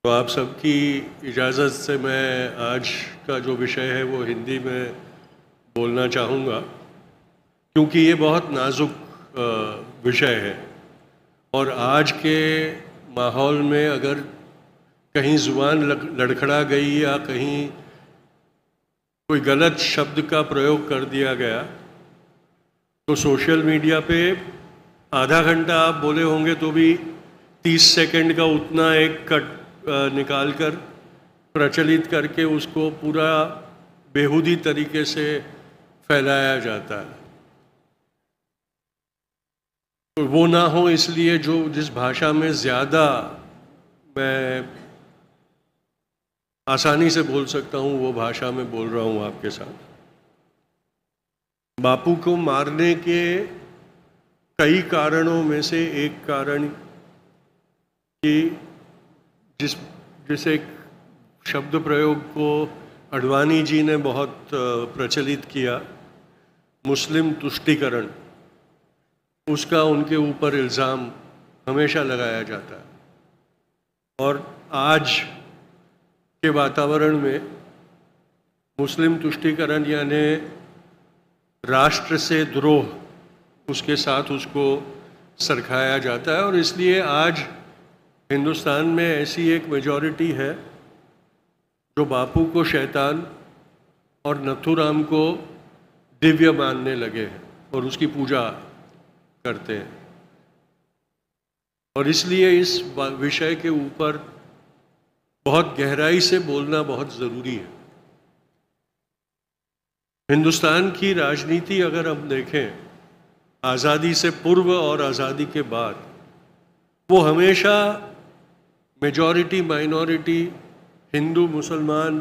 तो आप सबकी इजाज़त से मैं आज का जो विषय है वो हिंदी में बोलना चाहूँगा, क्योंकि ये बहुत नाजुक विषय है और आज के माहौल में अगर कहीं ज़ुबान लड़खड़ा गई या कहीं कोई गलत शब्द का प्रयोग कर दिया गया तो सोशल मीडिया पे आधा घंटा आप बोले होंगे तो भी 30 सेकंड का उतना एक कट निकाल कर प्रचलित करके उसको पूरा बेहूदी तरीके से फैलाया जाता है। तो वो ना हो इसलिए जिस भाषा में ज़्यादा मैं आसानी से बोल सकता हूँ वो भाषा में बोल रहा हूँ आपके साथ। बापू को मारने के कई कारणों में से एक कारण कि जिस एक शब्द प्रयोग को अडवाणी जी ने बहुत प्रचलित किया, मुस्लिम तुष्टीकरण, उसका उनके ऊपर इल्ज़ाम हमेशा लगाया जाता है। और आज के वातावरण में मुस्लिम तुष्टीकरण यानी राष्ट्र से द्रोह, उसके साथ उसको सरखाया जाता है। और इसलिए आज हिंदुस्तान में ऐसी एक मेजॉरिटी है जो बापू को शैतान और नथुराम को दिव्य मानने लगे हैं और उसकी पूजा करते हैं। और इसलिए इस विषय के ऊपर बहुत गहराई से बोलना बहुत ज़रूरी है। हिंदुस्तान की राजनीति अगर हम देखें आज़ादी से पूर्व और आज़ादी के बाद, वो हमेशा मेजॉरिटी माइनॉरिटी, हिंदू मुसलमान,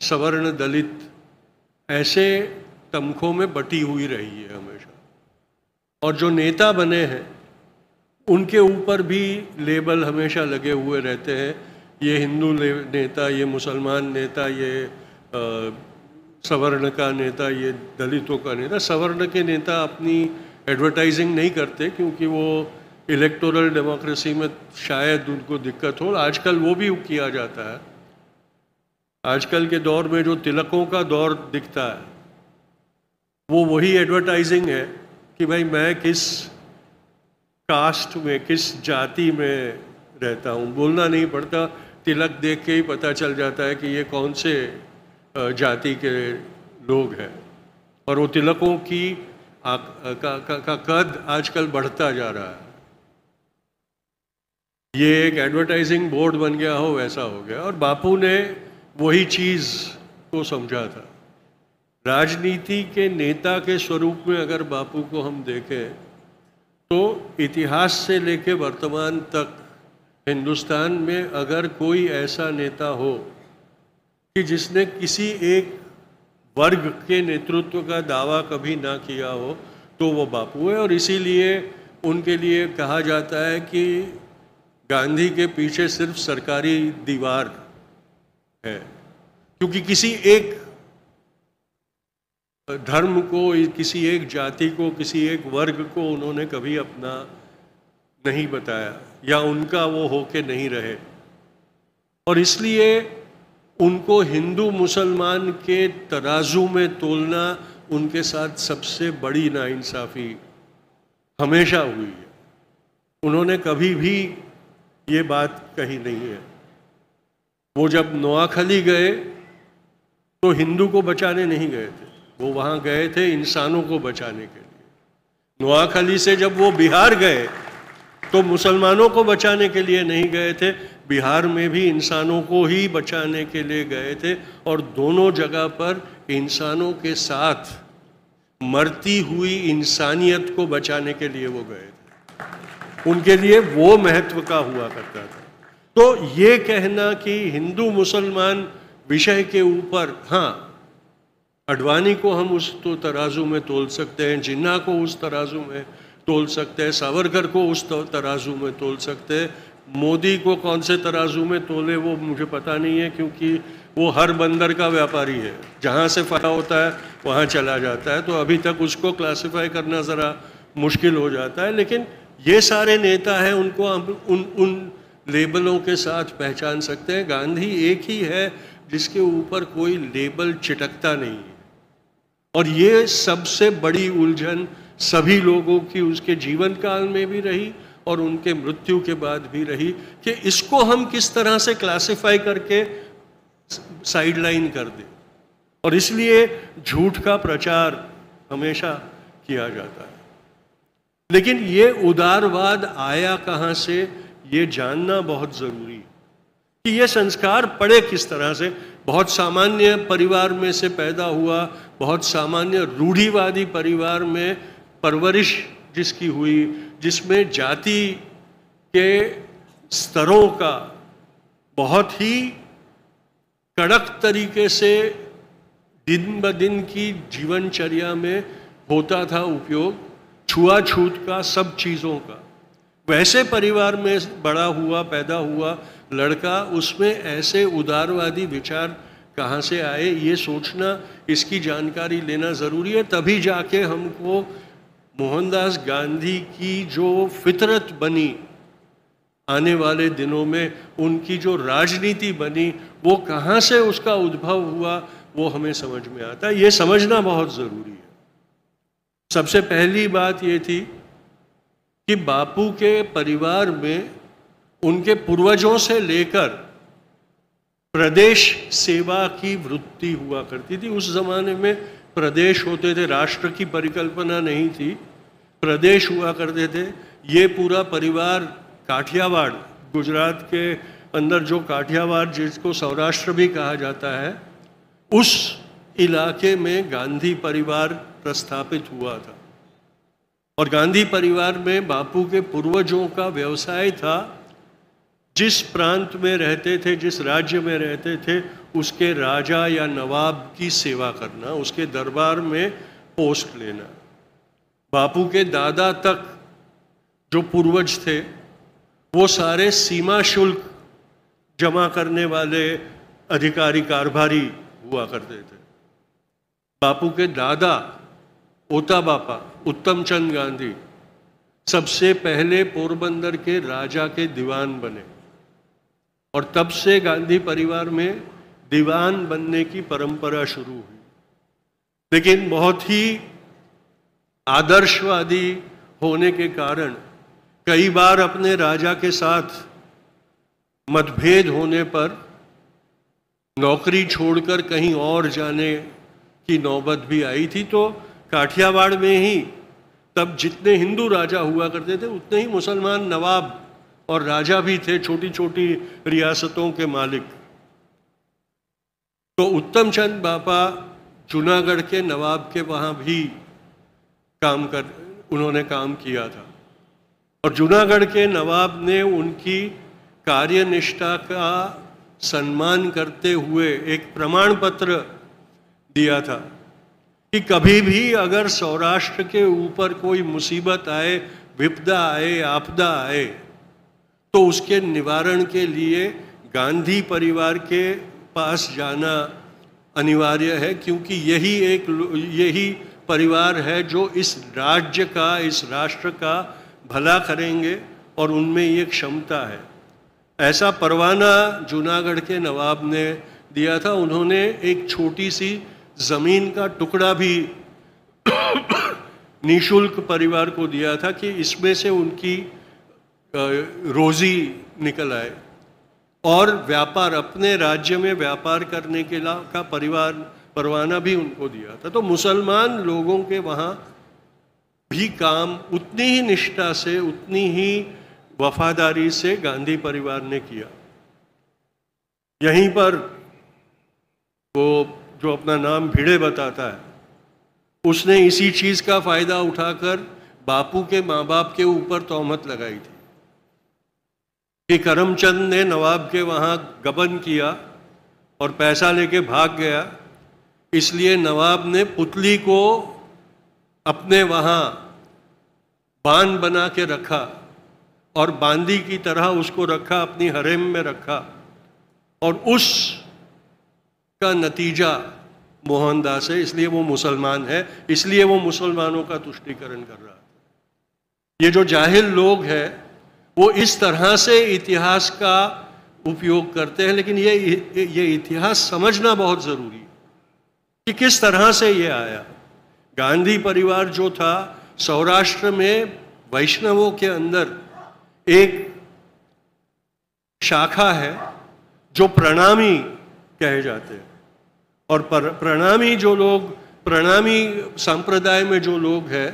सवर्ण दलित, ऐसे तमखों में बटी हुई रही है हमेशा। और जो नेता बने हैं उनके ऊपर भी लेबल हमेशा लगे हुए रहते हैं, ये हिंदू नेता, ये मुसलमान नेता, ये सवर्ण का नेता, ये दलितों का नेता। सवर्ण के नेता अपनी एडवर्टाइजिंग नहीं करते क्योंकि वो इलेक्टोरल डेमोक्रेसी में शायद उनको दिक्कत हो। आजकल वो भी किया जाता है। आजकल के दौर में जो तिलकों का दौर दिखता है वो वही एडवर्टाइजिंग है कि भाई मैं किस कास्ट में, किस जाति में रहता हूँ। बोलना नहीं पड़ता, तिलक देख के ही पता चल जाता है कि ये कौन से जाति के लोग हैं। और वो तिलकों की का कद आजकल बढ़ता जा रहा है। ये एक एडवर्टाइजिंग बोर्ड बन गया हो वैसा हो गया। और बापू ने वही चीज़ को समझा था। राजनीति के नेता के स्वरूप में अगर बापू को हम देखें तो इतिहास से लेकर वर्तमान तक हिंदुस्तान में अगर कोई ऐसा नेता हो कि जिसने किसी एक वर्ग के नेतृत्व का दावा कभी ना किया हो तो वो बापू है। और इसीलिए उनके लिए कहा जाता है कि गांधी के पीछे सिर्फ सरकारी दीवार है, क्योंकि किसी एक धर्म को, किसी एक जाति को, किसी एक वर्ग को उन्होंने कभी अपना नहीं बताया या उनका वो होके नहीं रहे। और इसलिए उनको हिंदू मुसलमान के तराजू में तोलना उनके साथ सबसे बड़ी नाइंसाफ़ी हमेशा हुई है। उन्होंने कभी भी ये बात कही नहीं है। वो जब नोआखली गए तो हिंदू को बचाने नहीं गए थे, वो वहाँ गए थे इंसानों को बचाने के लिए। नोआखली से जब वो बिहार गए तो मुसलमानों को बचाने के लिए नहीं गए थे, बिहार में भी इंसानों को ही बचाने के लिए गए थे। और दोनों जगह पर इंसानों के साथ मरती हुई इंसानियत को बचाने के लिए वो गए थे। उनके लिए वो महत्व का हुआ करता था। तो ये कहना कि हिंदू मुसलमान विषय के ऊपर, हाँ, अडवाणी को हम उस तो तराजू में तोल सकते हैं, जिन्ना को उस तराजू में तोल सकते हैं, सावरकर को उस तराजू में तोल सकते हैं। मोदी को कौन से तराजू में तोले वो मुझे पता नहीं है, क्योंकि वो हर बंदर का व्यापारी है, जहाँ से फ़ायदा होता है वहाँ चला जाता है। तो अभी तक उसको क्लासिफाई करना ज़रा मुश्किल हो जाता है। लेकिन ये सारे नेता हैं, उनको हम उन लेबलों के साथ पहचान सकते हैं। गांधी एक ही है जिसके ऊपर कोई लेबल चिटकता नहीं है। और ये सबसे बड़ी उलझन सभी लोगों की उसके जीवन काल में भी रही और उनके मृत्यु के बाद भी रही कि इसको हम किस तरह से क्लासिफाई करके साइडलाइन कर दें। और इसलिए झूठ का प्रचार हमेशा किया जाता है। लेकिन ये उदारवाद आया कहाँ से, ये जानना बहुत ज़रूरी है कि ये संस्कार पड़े किस तरह से। बहुत सामान्य परिवार में से पैदा हुआ, बहुत सामान्य रूढ़िवादी परिवार में परवरिश जिसकी हुई, जिसमें जाति के स्तरों का बहुत ही कड़क तरीके से दिन ब दिन की जीवनचर्या में होता था उपयोग, छुआछूत का, सब चीज़ों का। वैसे परिवार में बड़ा हुआ, पैदा हुआ लड़का, उसमें ऐसे उदारवादी विचार कहाँ से आए, ये सोचना, इसकी जानकारी लेना ज़रूरी है। तभी जाके हमको मोहनदास गांधी की जो फितरत बनी आने वाले दिनों में, उनकी जो राजनीति बनी, वो कहाँ से उसका उद्भव हुआ, वो हमें समझ में आता है। ये समझना बहुत ज़रूरी है। सबसे पहली बात ये थी कि बापू के परिवार में उनके पूर्वजों से लेकर प्रदेश सेवा की वृत्ति हुआ करती थी। उस जमाने में प्रदेश होते थे, राष्ट्र की परिकल्पना नहीं थी, प्रदेश हुआ करते थे। ये पूरा परिवार काठियावाड़, गुजरात के अंदर जो काठियावाड़ जिसको सौराष्ट्र भी कहा जाता है, उस इलाके में गांधी परिवार प्रस्थापित हुआ था। और गांधी परिवार में बापू के पूर्वजों का व्यवसाय था, जिस प्रांत में रहते थे, जिस राज्य में रहते थे, उसके राजा या नवाब की सेवा करना, उसके दरबार में पोस्ट लेना। बापू के दादा तक जो पूर्वज थे, वो सारे सीमा शुल्क जमा करने वाले अधिकारी, कारभारी हुआ करते थे। बापू के दादा ओता बापा उत्तम चंद गांधी सबसे पहले पोरबंदर के राजा के दीवान बने, और तब से गांधी परिवार में दीवान बनने की परंपरा शुरू हुई। लेकिन बहुत ही आदर्शवादी होने के कारण कई बार अपने राजा के साथ मतभेद होने पर नौकरी छोड़कर कहीं और जाने की नौबत भी आई थी। तो काठियावाड़ में ही तब जितने हिंदू राजा हुआ करते थे, उतने ही मुसलमान नवाब और राजा भी थे, छोटी छोटी रियासतों के मालिक। तो उत्तम चंद बापा जूनागढ़ के नवाब के वहाँ भी उन्होंने काम किया था। और जूनागढ़ के नवाब ने उनकी कार्यनिष्ठा का सम्मान करते हुए एक प्रमाण पत्र दिया था कि कभी भी अगर सौराष्ट्र के ऊपर कोई मुसीबत आए, विपदा आए, आपदा आए, तो उसके निवारण के लिए गांधी परिवार के पास जाना अनिवार्य है, क्योंकि यही परिवार है जो इस राज्य का, इस राष्ट्र का भला करेंगे और उनमें ये क्षमता है। ऐसा परवाना जूनागढ़ के नवाब ने दिया था। उन्होंने एक छोटी सी ज़मीन का टुकड़ा भी निःशुल्क परिवार को दिया था कि इसमें से उनकी रोज़ी निकल आए, और व्यापार, अपने राज्य में व्यापार करने के का परवाना भी उनको दिया था। तो मुसलमान लोगों के वहाँ भी काम उतनी ही निष्ठा से, उतनी ही वफादारी से गांधी परिवार ने किया। यहीं पर वो जो अपना नाम भिड़े बताता है, उसने इसी चीज़ का फ़ायदा उठाकर बापू के माँ बाप के ऊपर तोहमत लगाई थी कि करमचंद ने नवाब के वहाँ गबन किया और पैसा लेके भाग गया, इसलिए नवाब ने पुतली को अपने वहाँ बांध बना के रखा और बांदी की तरह उसको रखा, अपनी हरेम में रखा, और उस का नतीजा मोहनदास है, इसलिए वो मुसलमान है, इसलिए वो मुसलमानों का तुष्टीकरण कर रहा है। ये जो जाहिल लोग हैं वो इस तरह से इतिहास का उपयोग करते हैं, लेकिन ये इतिहास समझना बहुत ज़रूरी है कि किस तरह से ये आया। गांधी परिवार जो था, सौराष्ट्र में वैष्णवों के अंदर एक शाखा है जो प्रणामी कहे जाते हैं, और प्रणामी जो लोग, प्रणामी संप्रदाय में जो लोग हैं,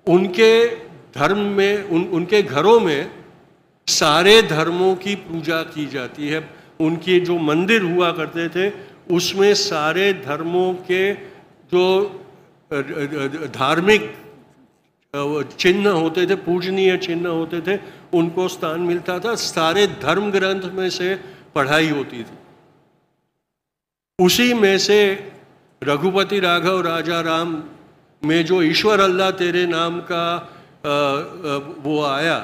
उनके धर्म में, उनके घरों में सारे धर्मों की पूजा की जाती है। उनके जो मंदिर हुआ करते थे उसमें सारे धर्मों के जो धार्मिक चिन्ह होते थे, पूजनीय चिन्ह होते थे, उनको स्थान मिलता था। सारे धर्म ग्रंथ में से पढ़ाई होती थी। उसी में से रघुपति राघव राजा राम में जो ईश्वर अल्लाह तेरे नाम का वो आया,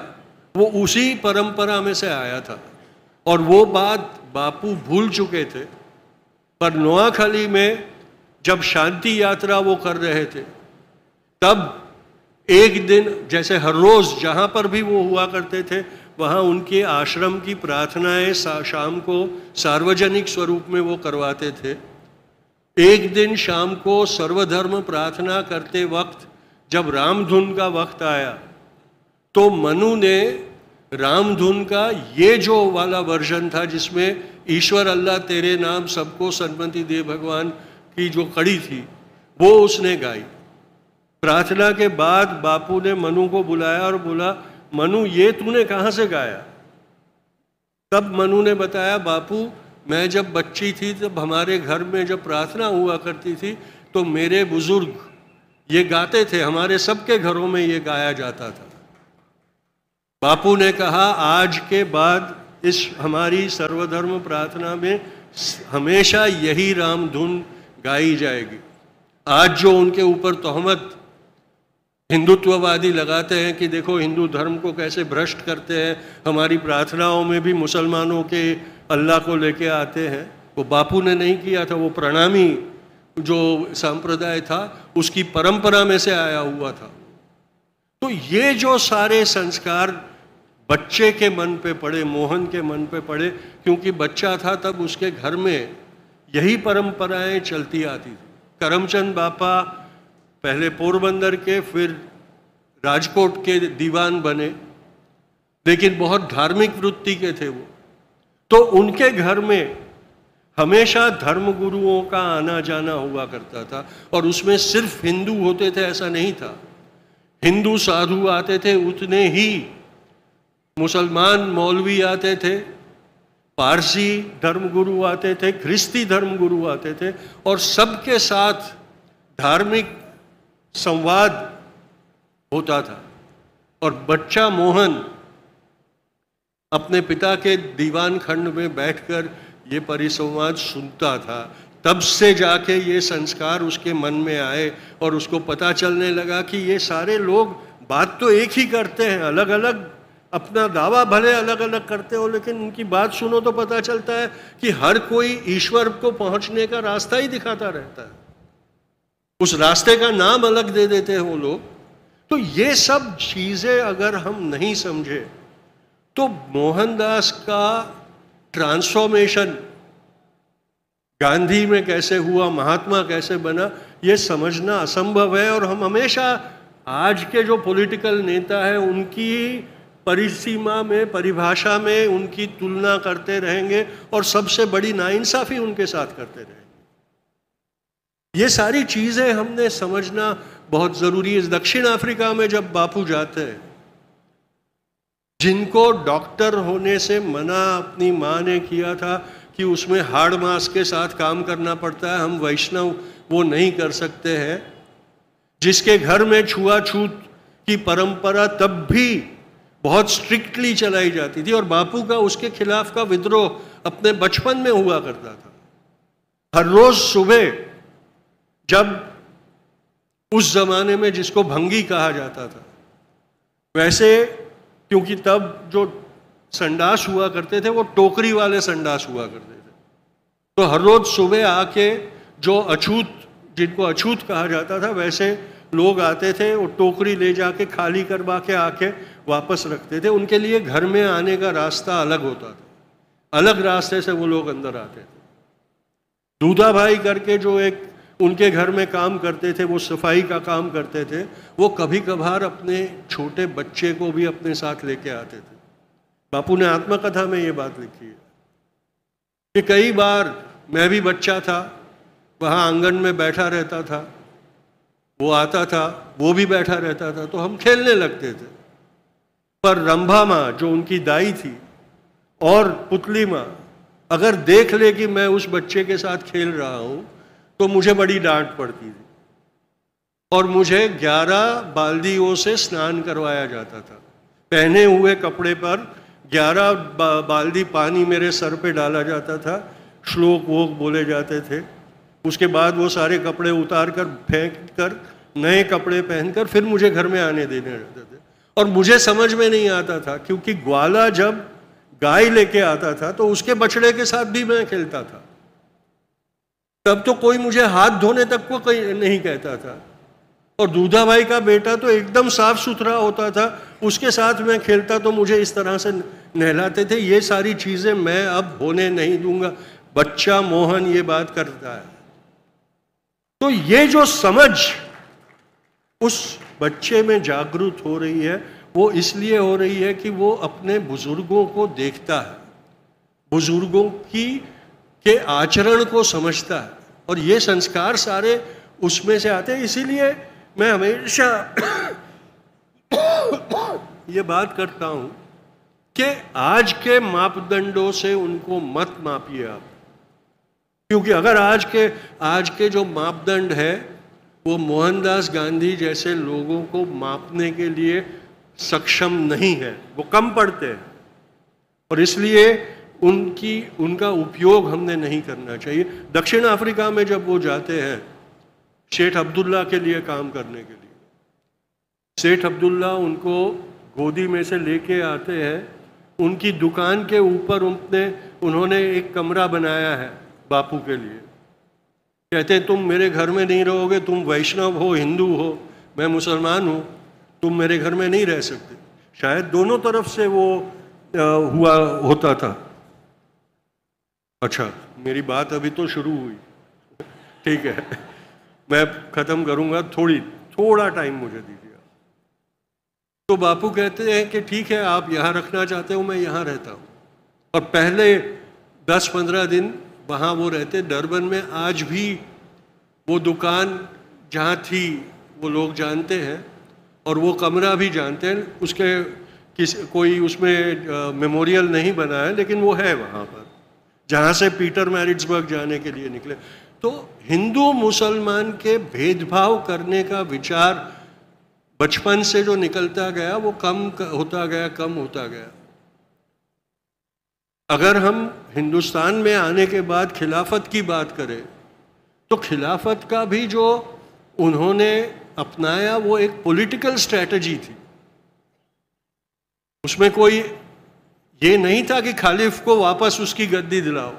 वो उसी परंपरा में से आया था। और वो बात बापू भूल चुके थे, पर नोआखाली में जब शांति यात्रा वो कर रहे थे, तब एक दिन, जैसे हर रोज़ जहाँ पर भी वो हुआ करते थे, वहाँ उनके आश्रम की प्रार्थनाएं शाम को सार्वजनिक स्वरूप में वो करवाते थे। एक दिन शाम को सर्वधर्म प्रार्थना करते वक्त जब रामधुन का वक्त आया, तो मनु ने रामधुन का ये जो वाला वर्जन था जिसमें ईश्वर अल्लाह तेरे नाम सबको सन्मति दे भगवान की जो कड़ी थी, वो उसने गाई। प्रार्थना के बाद बापू ने मनु को बुलाया और बोला, मनु ये तूने कहाँ से गाया? तब मनु ने बताया, बापू मैं जब बच्ची थी तब हमारे घर में जब प्रार्थना हुआ करती थी तो मेरे बुजुर्ग ये गाते थे, हमारे सबके घरों में ये गाया जाता था। बापू ने कहा, आज के बाद इस हमारी सर्वधर्म प्रार्थना में हमेशा यही रामधुन गाई जाएगी। आज जो उनके ऊपर तोहमत हिंदुत्ववादी लगाते हैं कि देखो हिंदू धर्म को कैसे भ्रष्ट करते हैं, हमारी प्रार्थनाओं में भी मुसलमानों के अल्लाह को लेके आते हैं, वो बापू ने नहीं किया था। वो प्रणामी जो संप्रदाय था उसकी परंपरा में से आया हुआ था। तो ये जो सारे संस्कार बच्चे के मन पे पड़े, मोहन के मन पे पड़े, क्योंकि बच्चा था तब उसके घर में यही परंपराएं चलती आती थी। करमचंद बापा पहले पोरबंदर के, फिर राजकोट के दीवान बने, लेकिन बहुत धार्मिक वृत्ति के थे वो। तो उनके घर में हमेशा धर्म गुरुओं का आना जाना हुआ करता था, और उसमें सिर्फ हिंदू होते थे ऐसा नहीं था। हिंदू साधु आते थे, उतने ही मुसलमान मौलवी आते थे, पारसी धर्मगुरु आते थे, ख्रिस्ती धर्मगुरु आते थे, और सबके साथ धार्मिक संवाद होता था। और बच्चा मोहन अपने पिता के दीवान खंड में बैठकर ये परिसंवाद सुनता था। तब से जाके ये संस्कार उसके मन में आए और उसको पता चलने लगा कि ये सारे लोग बात तो एक ही करते हैं, अलग अलग अपना दावा भले अलग अलग करते हो, लेकिन उनकी बात सुनो तो पता चलता है कि हर कोई ईश्वर को पहुंचने का रास्ता ही दिखाता रहता है। उस रास्ते का नाम अलग दे देते हैं वो लोग। तो ये सब चीजें अगर हम नहीं समझे तो मोहनदास का ट्रांसफॉर्मेशन गांधी में कैसे हुआ, महात्मा कैसे बना, ये समझना असंभव है। और हम हमेशा आज के जो पॉलिटिकल नेता हैं उनकी परिसीमा में, परिभाषा में उनकी तुलना करते रहेंगे और सबसे बड़ी नाइंसाफी उनके साथ करते रहेंगे। ये सारी चीजें हमने समझना बहुत जरूरी है। दक्षिण अफ्रीका में जब बापू जाते हैं, जिनको डॉक्टर होने से मना अपनी माँ ने किया था कि उसमें हाड़ मांस के साथ काम करना पड़ता है, हम वैष्णव वो नहीं कर सकते हैं, जिसके घर में छुआछूत की परंपरा तब भी बहुत स्ट्रिक्टली चलाई जाती थी, और बापू का उसके खिलाफ का विद्रोह अपने बचपन में हुआ करता था। हर रोज सुबह जब उस जमाने में जिसको भंगी कहा जाता था, वैसे क्योंकि तब जो संडास हुआ करते थे वो टोकरी वाले संडास हुआ करते थे, तो हर रोज सुबह आके जो अछूत, जिनको अछूत कहा जाता था, वैसे लोग आते थे, वो टोकरी ले जाके खाली करवा के आके वापस रखते थे। उनके लिए घर में आने का रास्ता अलग होता था, अलग रास्ते से वो लोग अंदर आते थे। दूधा भाई करके जो एक उनके घर में काम करते थे, वो सफाई का काम करते थे, वो कभी कभार अपने छोटे बच्चे को भी अपने साथ लेके आते थे। बापू ने आत्मकथा में ये बात लिखी है कि कई बार मैं भी बच्चा था, वहाँ आंगन में बैठा रहता था, वो आता था, वो भी बैठा रहता था, तो हम खेलने लगते थे। पर रंभा माँ जो उनकी दाई थी और पुतली माँ अगर देख ले कि मैं उस बच्चे के साथ खेल रहा हूँ तो मुझे बड़ी डांट पड़ती थी और मुझे 11 बाल्दियों से स्नान करवाया जाता था। पहने हुए कपड़े पर 11 बाल्दी पानी मेरे सर पे डाला जाता था, श्लोक वोक बोले जाते थे। उसके बाद वो सारे कपड़े उतार कर फेंक कर नए कपड़े पहनकर फिर मुझे घर में आने देने रहते थे। और मुझे समझ में नहीं आता था, क्योंकि ग्वाला जब गाय लेके आता था तो उसके बछड़े के साथ भी मैं खेलता था। तब तो कोई मुझे हाथ धोने तक को कोई नहीं कहता था। और दूधा भाई का बेटा तो एकदम साफ सुथरा होता था, उसके साथ मैं खेलता तो मुझे इस तरह से नहलाते थे। ये सारी चीजें मैं अब होने नहीं दूंगा। बच्चा मोहन ये बात करता है। तो ये जो समझ उस बच्चे में जागृत हो रही है, वो इसलिए हो रही है कि वो अपने बुजुर्गों को देखता है, बुजुर्गों के आचरण को समझता है, और ये संस्कार सारे उसमें से आते हैं। इसीलिए मैं हमेशा ये बात करता हूं कि आज के मापदंडों से उनको मत मापिए आप, क्योंकि अगर आज के जो मापदंड है वो मोहनदास गांधी जैसे लोगों को मापने के लिए सक्षम नहीं है, वो कम पड़ते हैं, और इसलिए उनका उपयोग हमने नहीं करना चाहिए। दक्षिण अफ्रीका में जब वो जाते हैं शेठ अब्दुल्ला के लिए काम करने के लिए, शेठ अब्दुल्ला उनको गोदी में से लेके आते हैं। उनकी दुकान के ऊपर उन्होंने एक कमरा बनाया है बापू के लिए। कहते हैं तुम मेरे घर में नहीं रहोगे, तुम वैष्णव हो, हिंदू हो, मैं मुसलमान हूँ, तुम मेरे घर में नहीं रह सकते। शायद दोनों तरफ से वो होता था। अच्छा, मेरी बात अभी तो शुरू हुई, ठीक है, मैं ख़त्म करूँगा, थोड़ा टाइम मुझे दीजिए। तो बापू कहते हैं कि ठीक है, आप यहाँ रखना चाहते हो, मैं यहाँ रहता हूँ। और पहले 10-15 दिन वहाँ वो रहते डरबन में। आज भी वो दुकान जहाँ थी वो लोग जानते हैं, और वो कमरा भी जानते हैं। उसके कोई उसमें मेमोरियल नहीं बना है, लेकिन वो है वहाँ पर, जहाँ से पीटर मैरिट्सबर्ग जाने के लिए निकले। तो हिंदू मुसलमान के भेदभाव करने का विचार बचपन से जो निकलता गया वो कम होता गया। अगर हम हिंदुस्तान में आने के बाद खिलाफत की बात करें तो खिलाफत का भी जो उन्होंने अपनाया वो एक पॉलिटिकल स्ट्रेटजी थी। उसमें कोई ये नहीं था कि खलीफ को वापस उसकी गद्दी दिलाओ।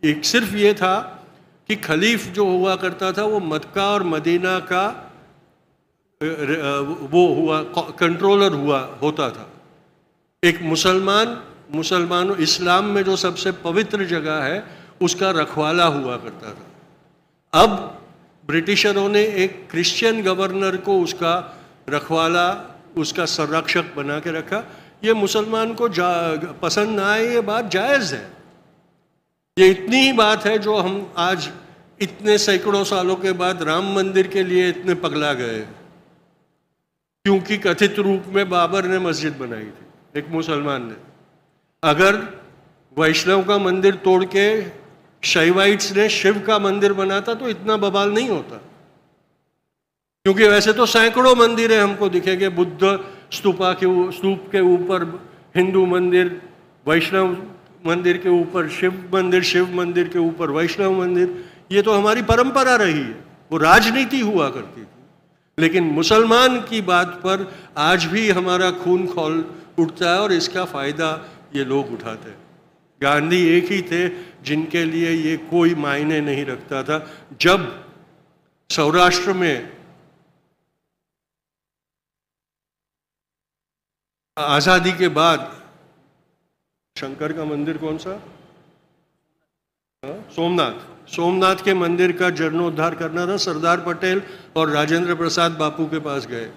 एक सिर्फ ये था कि खलीफ जो हुआ करता था वो मक्का और मदीना का कंट्रोलर होता था। एक मुसलमानों इस्लाम में जो सबसे पवित्र जगह है उसका रखवाला हुआ करता था। अब ब्रिटिशरों ने एक क्रिश्चियन गवर्नर को उसका रखवाला, उसका संरक्षक बना के रखा। ये मुसलमान को पसंद ना आए, ये बात जायज़ है। ये इतनी ही बात है जो हम आज इतने सैकड़ों सालों के बाद राम मंदिर के लिए इतने पगला गए, क्योंकि कथित रूप में बाबर ने मस्जिद बनाई थी, एक मुसलमान ने। अगर वैष्णव का मंदिर तोड़ के शैवाइट्स ने शिव का मंदिर बनाता तो इतना बवाल नहीं होता, क्योंकि वैसे तो सैकड़ों मंदिर हमको दिखेंगे। बुद्ध स्तूप के ऊपर हिंदू मंदिर, वैष्णव मंदिर के ऊपर शिव मंदिर के ऊपर वैष्णव मंदिर। ये तो हमारी परंपरा रही है, वो राजनीति हुआ करती थी। लेकिन मुसलमान की बात पर आज भी हमारा खून खौल उठता है, और इसका फायदा ये लोग उठाते हैं। गांधी एक ही थे जिनके लिए ये कोई मायने नहीं रखता था। जब सौराष्ट्र में आज़ादी के बाद शंकर का मंदिर कौन सा? सोमनाथ के मंदिर का जीर्णोद्धार करना था। सरदार पटेल और राजेंद्र प्रसाद बापू के पास गए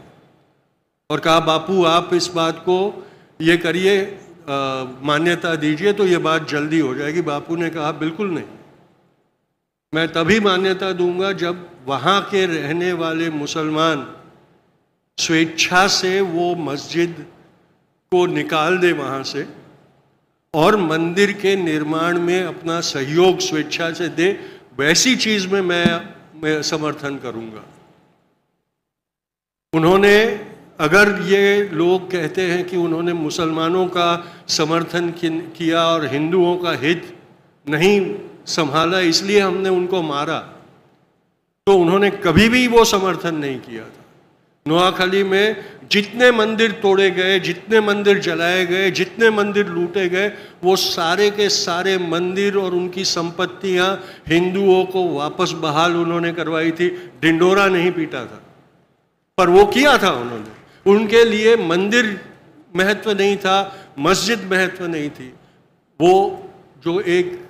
और कहा, बापू आप इस बात को ये करिए, मान्यता दीजिए तो ये बात जल्दी हो जाएगी। बापू ने कहा, बिल्कुल नहीं, मैं तभी मान्यता दूंगा जब वहाँ के रहने वाले मुसलमान स्वेच्छा से वो मस्जिद को निकाल दे वहाँ से और मंदिर के निर्माण में अपना सहयोग स्वेच्छा से दे, वैसी चीज में मैं समर्थन करूंगा। उन्होंने, अगर ये लोग कहते हैं कि उन्होंने मुसलमानों का समर्थन किया और हिंदुओं का हित नहीं संभाला इसलिए हमने उनको मारा, तो उन्होंने कभी भी वो समर्थन नहीं किया था। नोआखली में जितने मंदिर तोड़े गए, जितने मंदिर जलाए गए, जितने मंदिर लूटे गए, वो सारे के सारे मंदिर और उनकी संपत्तियां हिंदुओं को वापस बहाल उन्होंने करवाई थी। ढिंडोरा नहीं पीटा था, पर वो किया था उन्होंने। उनके लिए मंदिर महत्व नहीं था, मस्जिद महत्व नहीं थी। वो जो एक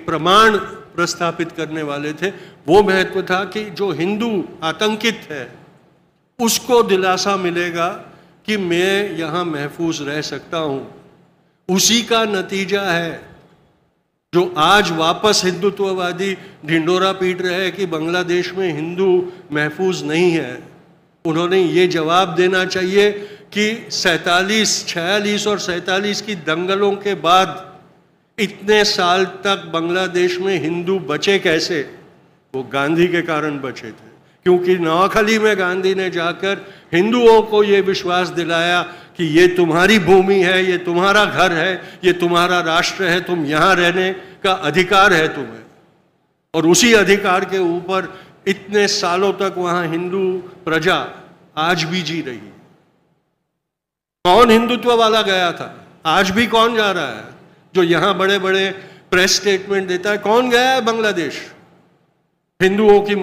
प्रमाण प्रस्थापित करने वाले थे, वो महत्व था कि जो हिंदू आतंकित है उसको दिलासा मिलेगा कि मैं यहाँ महफूज रह सकता हूँ। उसी का नतीजा है जो आज वापस हिंदुत्ववादी ढिंडोरा पीट रहे हैं कि बांग्लादेश में हिंदू महफूज नहीं है। उन्होंने ये जवाब देना चाहिए कि 46 और 47 की दंगलों के बाद इतने साल तक बांग्लादेश में हिंदू बचे कैसे? वो गांधी के कारण बचे थे, क्योंकि नोआखली में गांधी ने जाकर हिंदुओं को ये विश्वास दिलाया कि ये तुम्हारी भूमि है, ये तुम्हारा घर है, ये तुम्हारा राष्ट्र है, तुम यहाँ रहने का अधिकार है तुम्हें। और उसी अधिकार के ऊपर इतने सालों तक वहाँ हिंदू प्रजा आज भी जी रही है। कौन हिंदुत्व वाला गया था? आज भी कौन जा रहा है जो यहाँ बड़े बड़े प्रेस स्टेटमेंट देता है? कौन गया है बांग्लादेश हिंदुओं की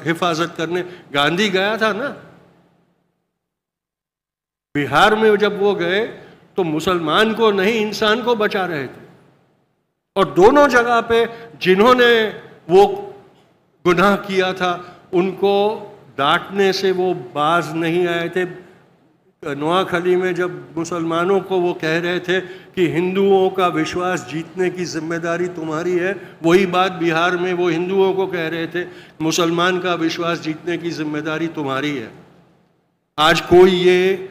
हिफाजत करने? गांधी गया था ना। बिहार में जब वो गए तो मुसलमान को नहीं, इंसान को बचा रहे थे। और दोनों जगह पे जिन्होंने वो गुनाह किया था उनको डांटने से वो बाज नहीं आए थे। नोआखली में जब मुसलमानों को वो कह रहे थे कि हिंदुओं का विश्वास जीतने की जिम्मेदारी तुम्हारी है, वही बात बिहार में वो हिंदुओं को कह रहे थे, मुसलमान का विश्वास जीतने की जिम्मेदारी तुम्हारी है। आज कोई ये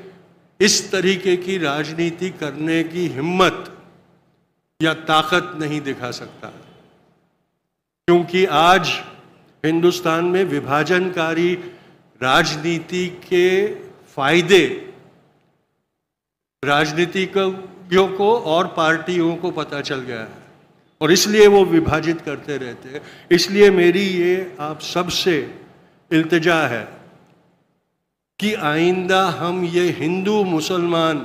इस तरीके की राजनीति करने की हिम्मत या ताकत नहीं दिखा सकता, क्योंकि आज हिंदुस्तान में विभाजनकारी राजनीति के फायदे राजनीतिज्ञों को और पार्टियों को पता चल गया है और इसलिए वो विभाजित करते रहते हैं। इसलिए मेरी ये आप सबसे इल्तिजा है कि आइंदा हम ये हिंदू मुसलमान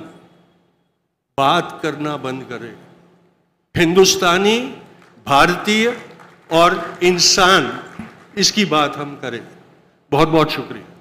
बात करना बंद करें। हिंदुस्तानी, भारतीय और इंसान, इसकी बात हम करें। बहुत बहुत शुक्रिया।